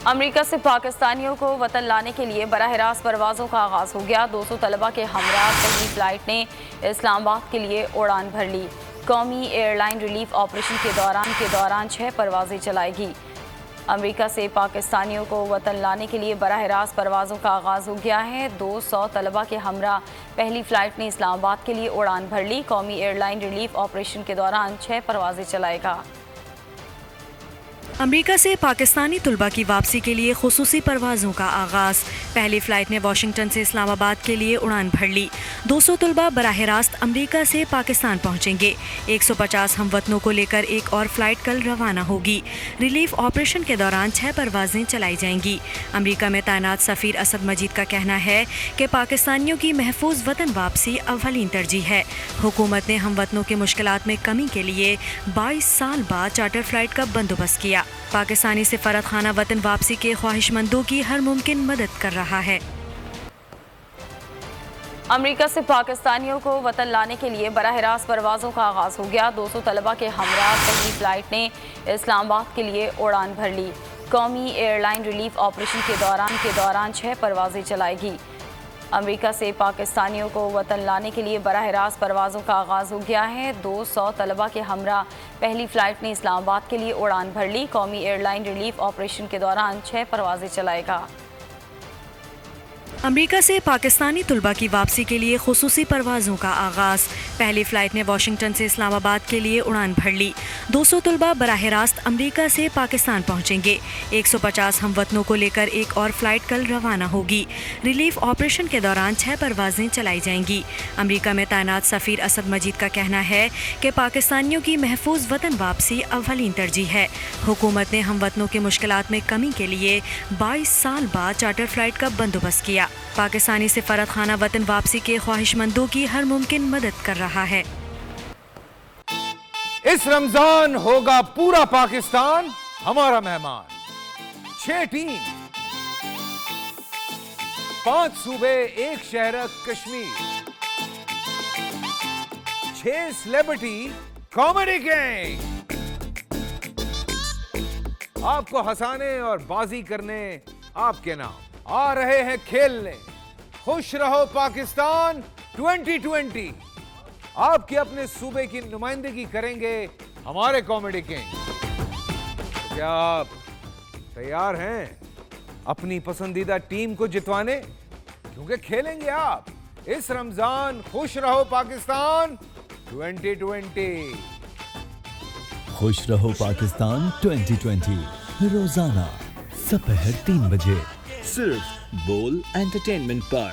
امریکہ سے پاکستانیوں کو وطن لانے کے لیے براہ راست پروازوں کا آغاز ہو گیا۔ 200 طلبہ کے ہمراہ پہلی فلائٹ نے اسلام آباد کے لیے اڑان بھر لی۔ قومی ایئر لائن ریلیف آپریشن کے دوران 6 پروازیں چلائے گی۔ امریکہ سے پاکستانیوں کو وطن لانے کے لیے براہ راست پروازوں کا آغاز ہو گیا ہے۔ 200 طلبہ کے ہمراہ پہلی فلائٹ نے اسلام آباد کے لیے اڑان بھر لی۔ قومی ایئر لائن ریلیف آپریشن کے دوران 6 پروازیں چلائے گا۔ امریکہ سے پاکستانی طلبہ کی واپسی کے لیے خصوصی پروازوں کا آغاز۔ پہلی فلائٹ نے واشنگٹن سے اسلام آباد کے لیے اڑان بھر لی۔ 200 طلبہ براہ راست امریکہ سے پاکستان پہنچیں گے۔ 150 ہم وطنوں کو لے کر ایک اور فلائٹ کل روانہ ہوگی۔ ریلیف آپریشن کے دوران 6 پروازیں چلائی جائیں گی۔ امریکہ میں تعینات سفیر اسد مجید کا کہنا ہے کہ پاکستانیوں کی محفوظ وطن واپسی اولین ترجیح ہے۔ حکومت نے ہم وطنوں کی مشکلات میں کمی کے لیے 22 سال بعد چارٹر فلائٹ کا بندوبست کیا۔ پاکستانی سفارت خانہ وطن واپسی کے خواہش مندوں کی ہر ممکن مدد کر رہا ہے۔ امریکہ سے پاکستانیوں کو وطن لانے کے لیے براہ راست پروازوں کا آغاز ہو گیا۔ 200 طلبہ کے ہمراہ پہلی فلائٹ نے اسلام آباد کے لیے اڑان بھر لی۔ قومی ایئر لائن ریلیف آپریشن کے دوران 6 پروازیں چلائے گی۔ امریکہ سے پاکستانیوں کو وطن لانے کے لیے براہ راست پروازوں کا آغاز ہو گیا ہے۔ 200 طلبہ کے ہمراہ پہلی فلائٹ نے اسلام آباد کے لیے اڑان بھر لی۔ قومی ایئر لائن ریلیف آپریشن کے دوران 6 پروازیں چلائے گا۔ امریکہ سے پاکستانی طلبہ کی واپسی کے لیے خصوصی پروازوں کا آغاز۔ پہلی فلائٹ نے واشنگٹن سے اسلام آباد کے لیے اڑان بھر لی۔ 200 طلبہ براہ راست امریکہ سے پاکستان پہنچیں گے۔ 150 ہم وطنوں کو لے کر ایک اور فلائٹ کل روانہ ہوگی۔ ریلیف آپریشن کے دوران 6 پروازیں چلائی جائیں گی۔ امریکہ میں تعینات سفیر اسد مجید کا کہنا ہے کہ پاکستانیوں کی محفوظ وطن واپسی اولین ترجیح ہے۔ حکومت نے ہم وطنوں کی مشکلات میں کمی کے لیے 22 سال بعد چارٹر فلائٹ کا بندوبست کیا۔ پاکستانی سفارت خانہ وطن واپسی کے خواہش مندوں کی ہر ممکن مدد کر رہا ہے۔ اس رمضان ہوگا پورا پاکستان ہمارا مہمان۔ 6 ٹیم، 5 صوبے، 1 شہر کشمیر، 6 سیلیبریٹی کامیڈی گینگ آپ کو ہنسانے اور بازی کرنے آپ کے نام آ رہے ہیں کھیلنے۔ خوش رہو پاکستان 2020 آپ کے اپنے صوبے کی نمائندگی کریں گے ہمارے کامیڈی کنگ۔ کیا آپ تیار ہیں اپنی پسندیدہ ٹیم کو جتوانے؟ کیونکہ کھیلیں گے آپ اس رمضان خوش رہو پاکستان 2020۔ خوش رہو پاکستان 2020 روزانہ دوپہر 3 بجے صرف بول انٹرٹینمنٹ پر۔